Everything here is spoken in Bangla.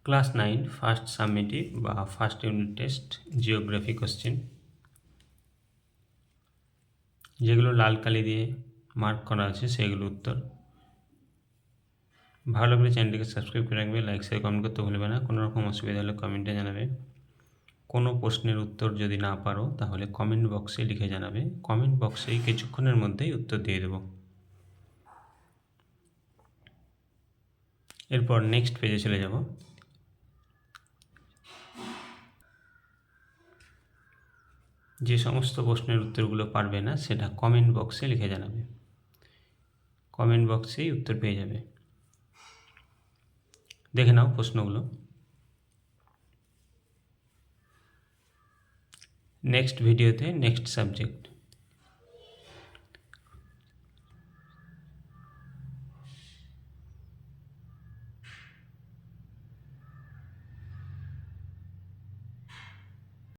ক্লাস 9 ফার্স্ট সাবমিটিভ বা first unit test geography question, যেগুলো লাল কালি দিয়ে মার্ক করা আছে সেগুলো উত্তর। ভালো লাগলে চ্যানেলটিকে সাবস্ক্রাইব করে রাখবে, লাইক শেয়ার কমেন্ট করতে ভুলবে না। কোনো রকম অসুবিধা হলে কমেন্টে জানাবে। কোনো প্রশ্নের উত্তর যদি না পারো তাহলে কমেন্ট বক্সে লিখে জানাবে, কমেন্ট বক্সেই কিছুক্ষণের মধ্যেই উত্তর দিয়ে দেব। এরপর নেক্সট পেজে চলে যাব। যে সমস্ত প্রশ্নের উত্তরগুলো পারবে না সেটা কমেন্ট বক্সে লিখে জানাবে, কমেন্ট বক্সেই উত্তর পেয়ে যাবে। দেখে নাও প্রশ্নগুলো। নেক্সট ভিডিওতে নেক্সট সাবজেক্ট।